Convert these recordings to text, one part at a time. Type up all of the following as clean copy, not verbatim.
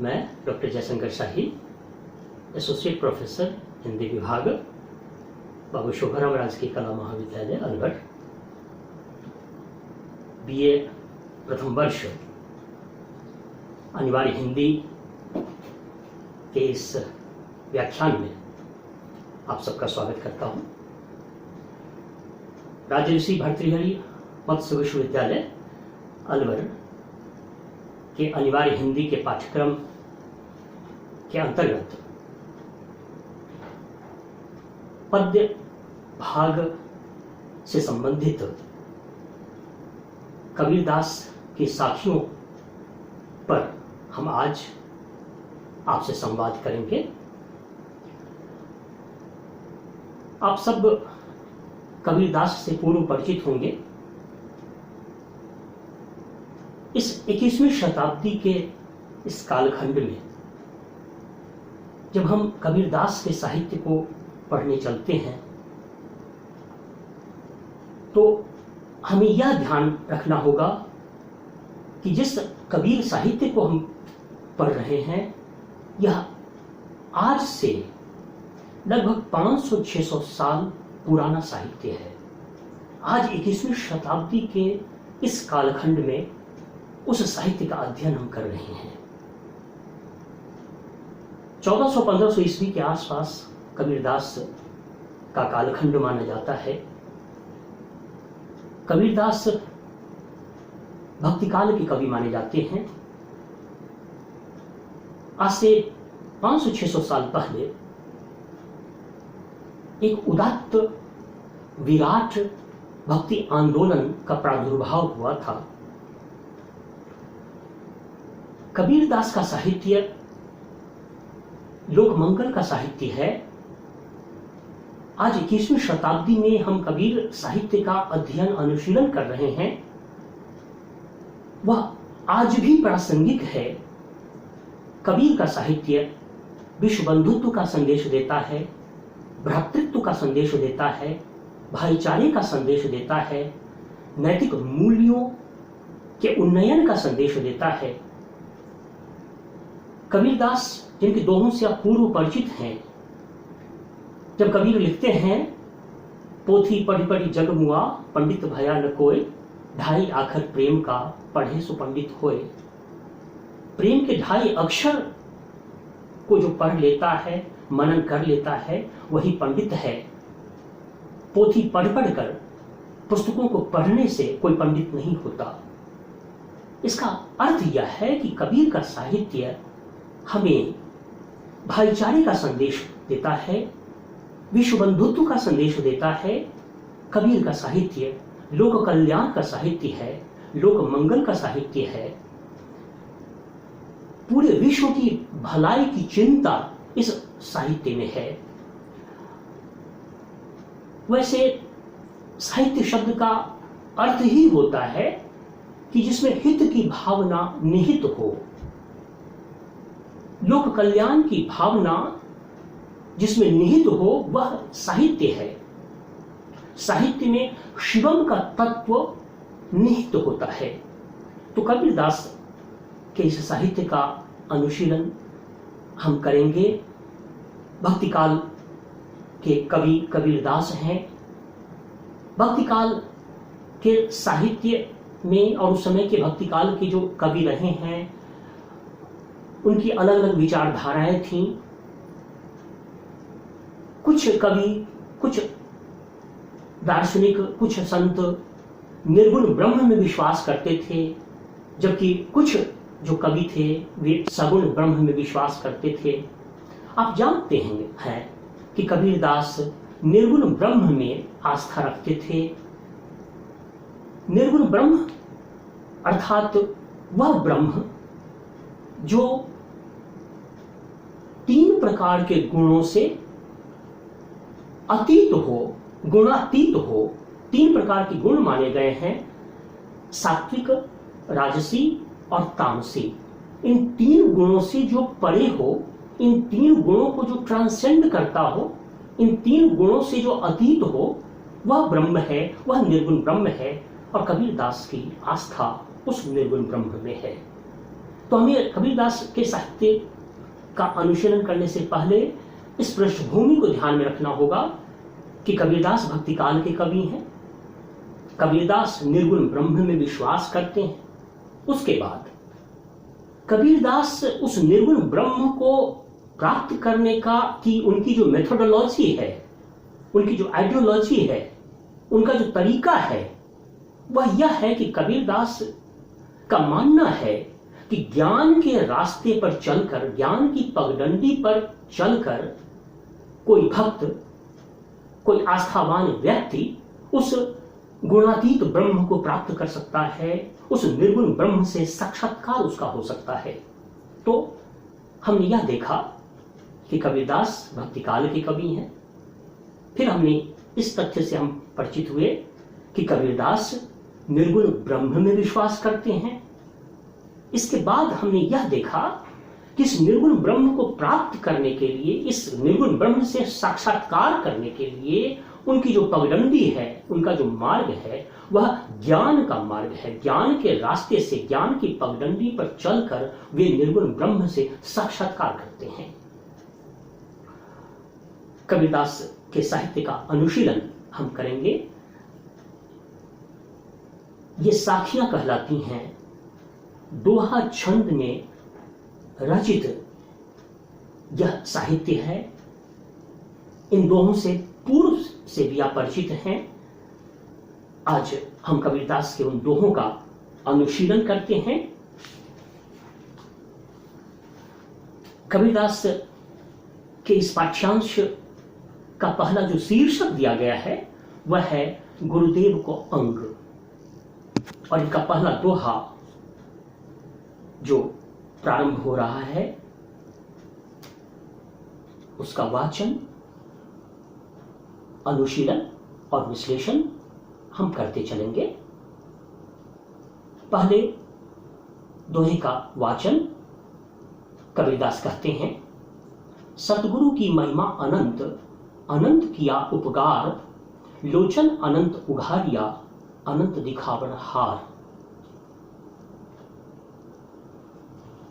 मैं डॉक्टर जयशंकर शाही, associate professor Hindi विभाग, बाबू शोभाराम राजकीय कला महाविद्यालय अलवर, बीए प्रथम वर्ष, अनिवार्य हिंदी के इस व्याख्यान में आप सबका स्वागत करता हूं। राजऋषि भर्तृहरि मत्स्य विश्वविद्यालय अलवर के अनिवार्य हिंदी के पाठ्यक्रम के अंतर्गत पद्य भाग से संबंधित कबीरदास की साखियों पर हम आज आपसे संवाद करेंगे। आप सब कबीरदास से पूर्व परिचित होंगे। इस 21वीं शताब्दी के इस कालखंड में जब हम कबीरदास के साहित्य को पढ़ने चलते हैं तो हमें यह ध्यान रखना होगा कि जिस कबीर साहित्य को हम पढ़ रहे हैं यह आज से लगभग 500-600 साल पुराना साहित्य है। आज 21वीं शताब्दी के इस कालखंड में उस साहित्य का अध्ययन हम कर रहे हैं। 1400-1500 ईस्वी के आसपास कबीरदास का कालखंड माना जाता है। कबीरदास भक्तिकाल के कवि माने जाते हैं। आज से 500-600 साल पहले एक उदात्त विराट भक्ति आंदोलन का प्रादुर्भाव हुआ था। कबीरदास का साहित्य लोकमंगल का साहित्य है। आज 21वीं शताब्दी में हम कबीर साहित्य का अध्ययन अनुशीलन कर रहे हैं। वह आज भी प्रासंगिक है। कबीर का साहित्य विश्व बंधुत्व का संदेश देता है, भ्रातृत्व का संदेश देता है, भाईचारे का संदेश देता है, नैतिक मूल्यों के उन्नयन का संदेश देता है। कबीरदास जिनके दोहों से आप पूर्व परिचित हैं, जब कबीर लिखते हैं पोथी पढ़ी पढ़ी जग मुआ, पंडित भया न कोय, ढाई आखर प्रेम का पढ़े सो पंडित होए। प्रेम के ढाई अक्षर को जो पढ़ लेता है, मनन कर लेता है, वही पंडित है। पोथी पढ़ पढ़ कर, पुस्तकों को पढ़ने से कोई पंडित नहीं होता। इसका अर्थ यह है कि कबीर का साहित्य हमें भाईचारे का संदेश देता है, विश्व बंधुत्व का संदेश देता है। कबीर का साहित्य लोक कल्याण का साहित्य है, लोक मंगल का साहित्य है। पूरे विश्व की भलाई की चिंता इस साहित्य में है। वैसे साहित्य शब्द का अर्थ ही होता है कि जिसमें हित की भावना निहित हो, लोक कल्याण की भावना जिसमें निहित हो, वह साहित्य है। साहित्य में शिवम का तत्व निहित होता है। तो कबीरदास के इस साहित्य का अनुशीलन हम करेंगे। भक्तिकाल के कवि कबीरदास हैं। भक्तिकाल के साहित्य में और उस समय के भक्तिकाल के जो कवि रहे हैं उनकी अलग अलग विचारधाराएं थीं। कुछ कवि, कुछ दार्शनिक, कुछ संत निर्गुण ब्रह्म में विश्वास करते थे, जबकि कुछ जो कवि थे वे सगुण ब्रह्म में विश्वास करते थे। आप जानते हैं कि कबीरदास निर्गुण ब्रह्म में आस्था रखते थे। निर्गुण ब्रह्म अर्थात वह ब्रह्म जो 3 प्रकार के गुणों से अतीत हो, गुणातीत हो। 3 प्रकार के गुण माने गए हैं, सात्विक, राजसी और तामसी। इन 3 गुणों से जो परे हो, इन 3 गुणों को जो ट्रांसेंड करता हो, इन 3 गुणों से जो अतीत हो, वह ब्रह्म है, वह निर्गुण ब्रह्म है। और कबीरदास की आस्था उस निर्गुण ब्रह्म में है। तो हमें कबीरदास के साहित्य का अनुशीलन करने से पहले इस पृष्ठभूमि को ध्यान में रखना होगा कि कबीरदास भक्ति काल के कवि हैं। कबीरदास निर्गुण ब्रह्म में विश्वास करते हैं। उसके बाद कबीरदास उस निर्गुण ब्रह्म को प्राप्त करने का की उनकी जो मेथोडोलॉजी है, उनकी जो आइडियोलॉजी है, उनका जो तरीका है, वह यह है कि कबीरदास का मानना है कि ज्ञान के रास्ते पर चलकर, ज्ञान की पगडंडी पर चलकर कोई भक्त, कोई आस्थावान व्यक्ति उस गुणातीत ब्रह्म को प्राप्त कर सकता है, उस निर्गुण ब्रह्म से साक्षात्कार उसका हो सकता है। तो हमने यह देखा कि कबीरदास भक्ति काल के कवि हैं। फिर हमने इस तथ्य से हम परिचित हुए कि कबीरदास निर्गुण ब्रह्म में विश्वास करते हैं। इसके बाद हमने यह देखा कि इस निर्गुण ब्रह्म को प्राप्त करने के लिए, इस निर्गुण ब्रह्म से साक्षात्कार करने के लिए उनकी जो पगडंडी है, उनका जो मार्ग है, वह ज्ञान का मार्ग है। ज्ञान के रास्ते से, ज्ञान की पगडंडी पर चलकर वे निर्गुण ब्रह्म से साक्षात्कार करते हैं। कबीरदास के साहित्य का अनुशीलन हम करेंगे। ये साखियां कहलाती हैं। दोहा छंद में रचित यह साहित्य है। इन दोहों से पूर्व से भी आप परिचित हैं। आज हम कबीरदास के उन दोहों का अनुशीलन करते हैं। कबीरदास के इस पाठ्यांश का पहला जो शीर्षक दिया गया है वह है गुरुदेव को अंग, और इनका पहला दोहा जो प्रारंभ हो रहा है उसका वाचन, अनुशीलन और विश्लेषण हम करते चलेंगे। पहले दोहे का वाचन। कबीरदास कहते हैं, सतगुरु की महिमा अनंत, अनंत किया उपकार, लोचन अनंत उघारिया, अनंत दिखावन हार।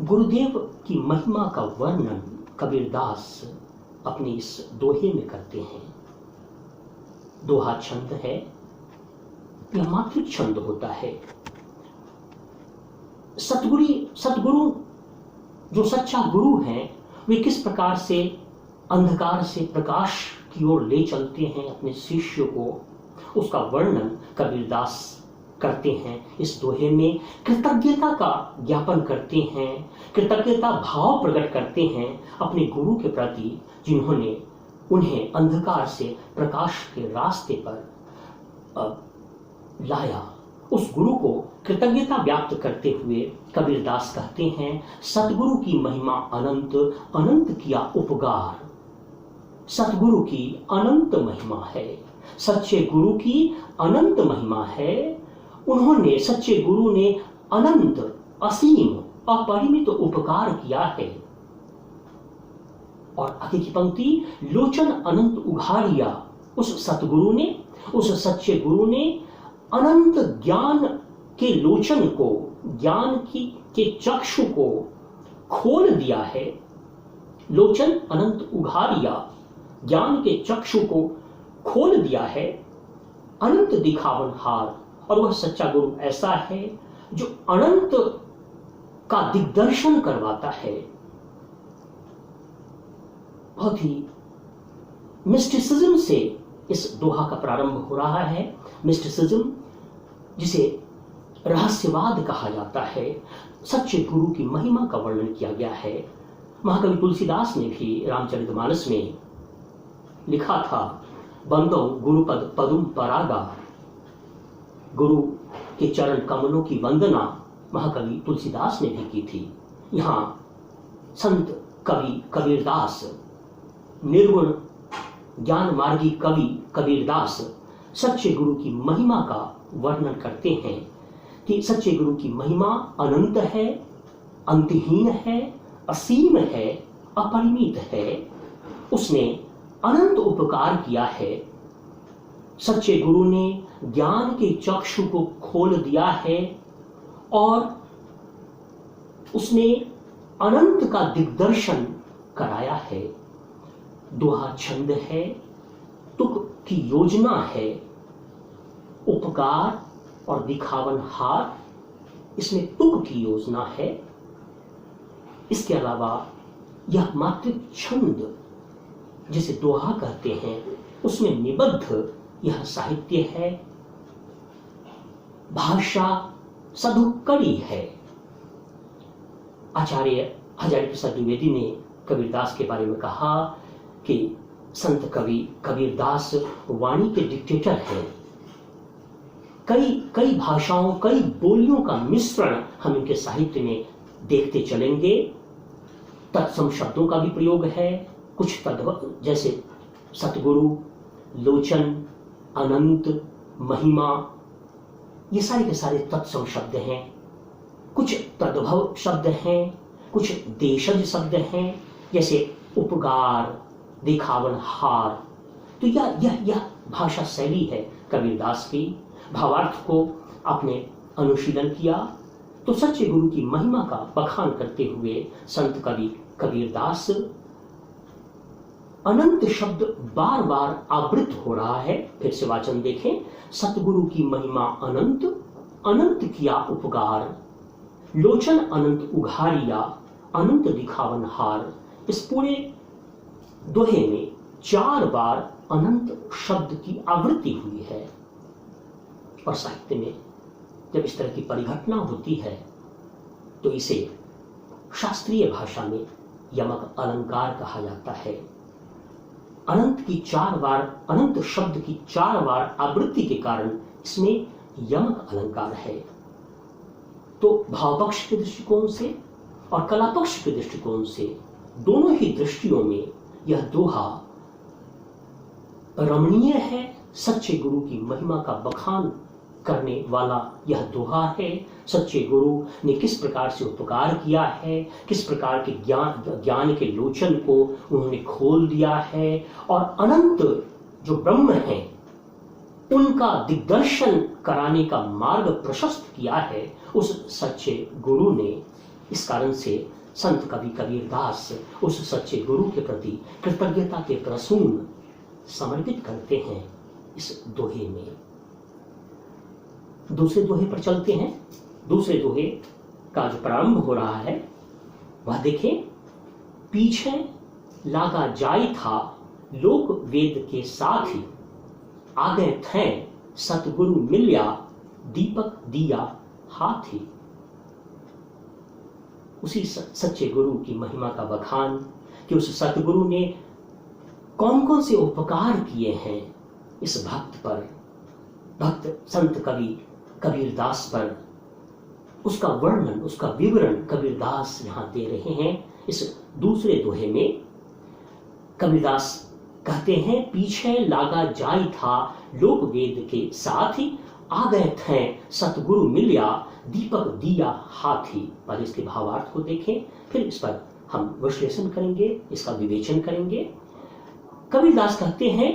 गुरुदेव की महिमा का वर्णन कबीरदास अपने इस दोहे में करते हैं। दोहा छंद है, यह मातृक छंद होता है। सतगुरु जो सच्चा गुरु हैं, वे किस प्रकार से अंधकार से प्रकाश की ओर ले चलते हैं अपने शिष्य को, उसका वर्णन कबीरदास करते हैं। इस दोहे में कृतज्ञता का ज्ञापन करते हैं, कृतज्ञता भाव प्रकट करते हैं अपने गुरु के प्रति, जिन्होंने उन्हें अंधकार से प्रकाश के रास्ते पर लाया। उस गुरु को कृतज्ञता व्यक्त करते हुए कबीरदास कहते हैं, सतगुरु की महिमा अनंत, अनंत किया उपकार। सतगुरु की अनंत महिमा है, सच्चे गुरु की अनंत महिमा है। उन्होंने, सच्चे गुरु ने अनंत, असीम, अपरिमित उपकार किया है। और आगे की पंक्ति, लोचन अनंत उघारिया। उस सतगुरु ने, उस सच्चे गुरु ने अनंत ज्ञान के लोचन को, ज्ञान के चक्षु को खोल दिया है। लोचन अनंत उघारिया, ज्ञान के चक्षु को खोल दिया है। अनंत दिखावन हार, और वह सच्चा गुरु ऐसा है जो अनंत का दिग्दर्शन करवाता है। बहुत ही मिस्टिसिज्म से इस दोहा का प्रारंभ हो रहा है। मिस्टिसिज्म, जिसे रहस्यवाद कहा जाता है, सच्चे गुरु की महिमा का वर्णन किया गया है। महाकवि तुलसीदास ने भी रामचरितमानस में लिखा था, बंदो गुरुपद पदुम परागा। गुरु के चरण कमलों की वंदना महाकवि तुलसीदास ने भी की थी। यहाँ संत कवि कबीरदास, निर्गुण ज्ञान मार्गी कवि कबीरदास सच्चे गुरु की महिमा का वर्णन करते हैं कि सच्चे गुरु की महिमा अनंत है, अंतहीन है, असीम है, अपरिमित है। उसने अनंत उपकार किया है। सच्चे गुरु ने ज्ञान के चक्षु को खोल दिया है और उसने अनंत का दिग्दर्शन कराया है। दोहा छंद है, तुक की योजना है, उपकार और दिखावन हार, इसमें तुक की योजना है। इसके अलावा यह मातृक छंद जिसे दोहा कहते हैं उसमें निबद्ध यह साहित्य है। भाषा सधुक्कड़ी है। आचार्य हजारी प्रसाद द्विवेदी ने कबीरदास के बारे में कहा कि संत कवि कबीरदास वाणी के डिक्टेटर हैं। कई भाषाओं, कई बोलियों का मिश्रण हम इनके साहित्य में देखते चलेंगे। तत्सम शब्दों का भी प्रयोग है। कुछ तद्भव जैसे सतगुरु, लोचन, अनंत, महिमा, ये सारे के सारे तत्सम शब्द हैं। कुछ तद्भव शब्द हैं, कुछ देशज शब्द हैं जैसे उपकार, दिखावन हार। तो यह भाषा शैली है कबीरदास की। भावार्थ को आपने अनुशीलन किया तो सच्चे गुरु की महिमा का बखान करते हुए संत कवि कबीरदास, अनंत शब्द बार बार आवृत हो रहा है। फिर से वाचन देखें, सतगुरु की महिमा अनंत, अनंत किया उपकार, लोचन अनंत उघारिया, अनंत दिखावन हार। इस पूरे दोहे में 4 बार अनंत शब्द की आवृत्ति हुई है। और साहित्य में जब इस तरह की परिघटना होती है तो इसे शास्त्रीय भाषा में यमक अलंकार कहा जाता है। अनंत की 4 बार, अनंत शब्द की 4 बार आवृत्ति के कारण इसमें यमक अलंकार है। तो भाव पक्ष के दृष्टिकोण से और कला पक्ष के दृष्टिकोण से, दोनों ही दृष्टियों में यह दोहा रमणीय है। सच्चे गुरु की महिमा का बखान करने वाला यह दोहा है। सच्चे गुरु ने किस प्रकार से उपकार किया है, किस प्रकार के ज्ञान के लोचन को उन्होंने खोल दिया है, और अनंत जो ब्रह्म है उनका दिग्दर्शन कराने का मार्ग प्रशस्त किया है उस सच्चे गुरु ने। इस कारण से संत कवि कबीरदास उस सच्चे गुरु के प्रति कृतज्ञता के प्रसून समर्पित करते हैं इस दोहे में। दूसरे दोहे पर चलते हैं। दूसरे दोहे का जो प्रारंभ हो रहा है वह देखें, पीछे लागा जाय था लोक वेद के साथ ही, आगे थे सतगुरु मिल्या दीपक दिया हाथ ही। उसी सच्चे गुरु की महिमा का बखान कि उस सतगुरु ने कौन कौन से उपकार किए हैं इस भक्त पर, भक्त संत कवि कबीरदास पर, उसका वर्णन, उसका विवरण कबीरदास यहां दे रहे हैं। इस दूसरे दोहे में कबीरदास कहते हैं, पीछे लागा जाय था लोक वेद के साथ ही, आ गए थे सतगुरु मिल्या दीपक दिया हाथी। पर इसके भावार्थ को देखें, फिर इस पर हम विश्लेषण करेंगे, इसका विवेचन करेंगे। कबीरदास कहते हैं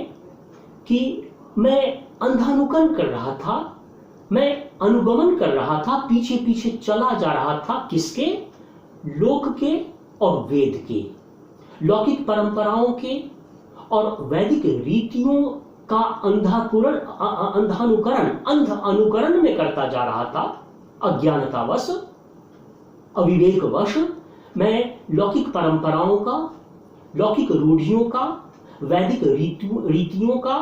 कि मैं अंधानुकरण कर रहा था, मैं अनुगमन कर रहा था, पीछे पीछे चला जा रहा था। किसके? लोक के और वेद के, लौकिक परंपराओं के और वैदिक रीतियों का अंध अनुकरण में करता जा रहा था। अज्ञानतावश, अविवेकवश मैं लौकिक परंपराओं का, लौकिक रूढ़ियों का, वैदिक रीतियों का,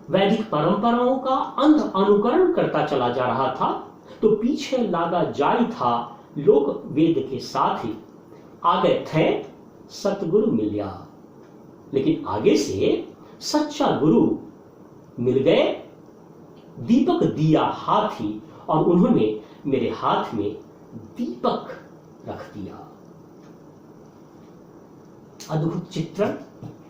वैदिक परंपराओं का अंध अनुकरण करता चला जा रहा था। तो पीछे लागा जाय था लोक वेद के साथ ही, आगे थे सतगुरु मिल्या। लेकिन आगे से सच्चा गुरु मिल गए, दीपक दिया हाथी, और उन्होंने मेरे हाथ में दीपक रख दिया। अद्भुत चित्रण।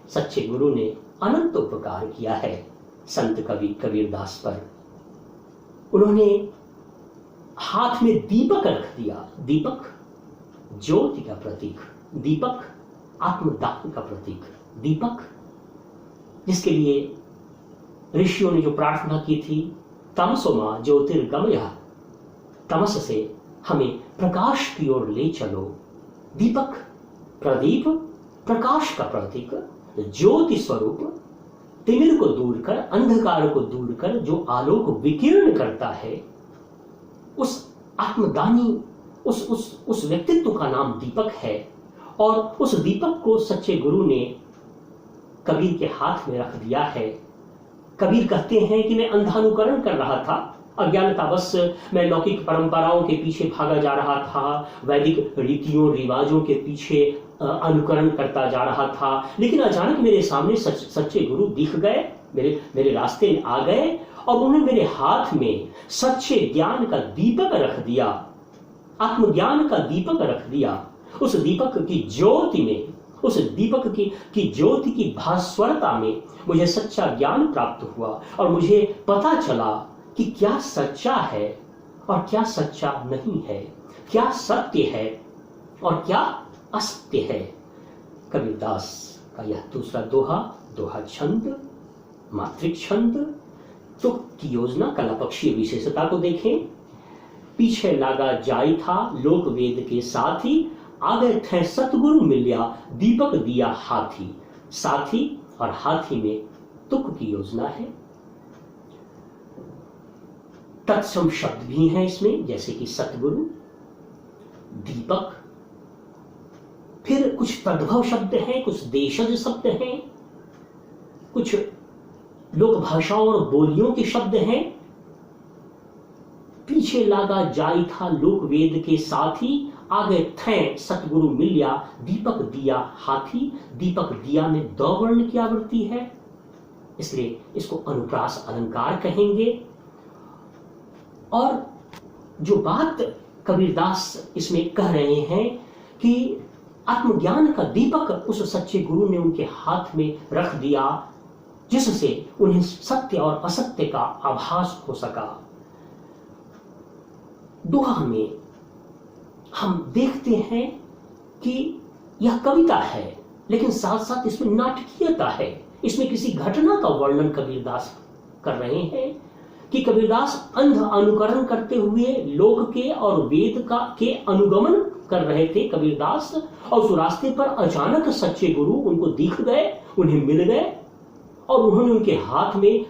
सच्चे गुरु ने अनंत उपकार किया है संत कवि कबीरदास पर। उन्होंने हाथ में दीपक रख दिया। दीपक ज्योति का प्रतीक, दीपक आत्मदान का प्रतीक, दीपक जिसके लिए ऋषियों ने जो प्रार्थना की थी, तमसो मां ज्योतिर्गमय, तमस से हमें प्रकाश की ओर ले चलो। दीपक, प्रदीप, प्रकाश का प्रतीक, ज्योति स्वरूप, तिमिर को दूर कर, अंधकार को दूर कर जो आलोक विकीर्ण करता है, उस आत्मदानी, उस व्यक्तित्व का नाम दीपक है। और उस दीपक को सच्चे गुरु ने कबीर के हाथ में रख दिया है। कबीर कहते हैं कि मैं अंधानुकरण कर रहा था, अज्ञानतावश मैं लौकिक परंपराओं के पीछे भागा जा रहा था, वैदिक रीतियों रिवाजों के पीछे अनुकरण करता जा रहा था, लेकिन अचानक मेरे सामने सच्चे गुरु दिख गए, मेरे रास्ते में आ गए और उन्होंने मेरे हाथ में सच्चे ज्ञान का दीपक रख दिया, आत्मज्ञान का दीपक रख दिया। उस दीपक की ज्योति में, उस दीपक की ज्योति की भास्वरता में मुझे सच्चा ज्ञान प्राप्त हुआ और मुझे पता चला कि क्या सच्चा है और क्या सच्चा नहीं है, क्या सत्य है और क्या असत्य है। कबीरदास का यह दूसरा दोहा छंद, मात्रिक छंद। तुक की योजना कलापक्षीय विशेषता को देखें। पीछे लागा जाई था लोक वेद के साथी, आगे थे सतगुरु मिलिया दीपक दिया हाथी। साथी और हाथी में तुक की योजना है। तत्सम शब्द भी हैं इसमें, जैसे कि सतगुरु, दीपक, फिर कुछ तद्भव शब्द हैं, कुछ देशज शब्द हैं, कुछ लोक भाषाओं और बोलियों के शब्द हैं। पीछे लागा जाई था लोक वेद के साथी, आगे थे सतगुरु मिलिया दीपक दिया हाथी। दीपक दिया में दो वर्ण की आवृत्ति है, इसलिए इसको अनुप्रास अलंकार कहेंगे। और जो बात कबीरदास इसमें कह रहे हैं कि आत्मज्ञान का दीपक उस सच्चे गुरु ने उनके हाथ में रख दिया, जिससे उन्हें सत्य और असत्य का आभास हो सका। दोहा में हम देखते हैं कि यह कविता है, लेकिन साथ साथ इसमें नाटकीयता है। इसमें किसी घटना का वर्णन कबीरदास कर रहे हैं कि कबीरदास अंध अनुकरण करते हुए लोक के और वेद के अनुगमन कर रहे थे कबीरदास, और उस रास्ते पर अचानक सच्चे गुरु उनको दिख गए, उन्हें मिल गए और उन्होंने उनके हाथ में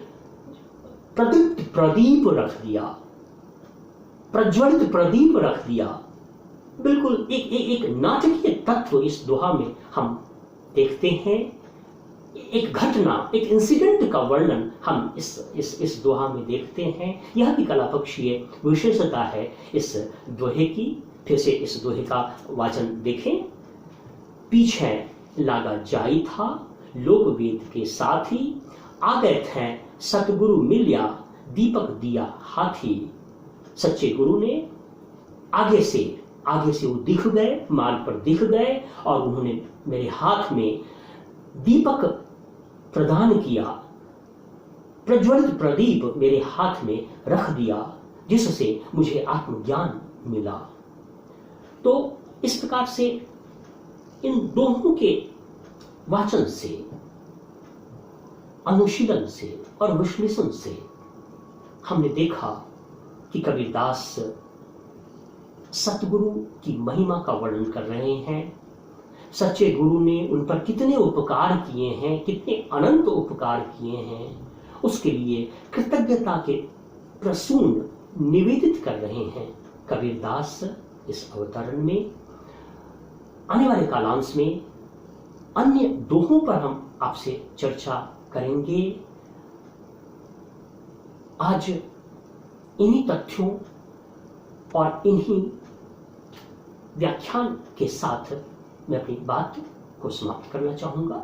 प्रदीप्त प्रदीप रख दिया, प्रज्वलित प्रदीप रख दिया। बिल्कुल एक नाटकीय तत्व इस दोहा में हम देखते हैं। एक घटना, एक इंसिडेंट का वर्णन हम इस दोहा में देखते हैं। यह भी कलापक्षीय विशेषता है इस दोहे की। फिर से इस दोहे का वाचन देखें। पीछे लागा जाई था लोक वेद के साथी, आ गए थे सतगुरु मिलिया दीपक दिया हाथी। सच्चे गुरु ने आगे से वो दिख गए, मार्ग पर दिख गए और उन्होंने मेरे हाथ में दीपक प्रदान किया, प्रज्वलित प्रदीप मेरे हाथ में रख दिया, जिससे मुझे आत्मज्ञान मिला। तो इस प्रकार से इन दोनों के वाचन से, अनुशीलन से और विश्लेषण से हमने देखा कि कबीरदास सतगुरु की महिमा का वर्णन कर रहे हैं। सच्चे गुरु ने उन पर कितने उपकार किए हैं, कितने अनंत उपकार किए हैं, उसके लिए कृतज्ञता के प्रसून निवेदित कर रहे हैं कबीरदास इस अवतरण में। आने वाले कालांश में अन्य दोहों पर हम आपसे चर्चा करेंगे। आज इन्हीं तथ्यों और इन्हीं व्याख्यान के साथ मैं अपनी बात को समाप्त करना चाहूंगा।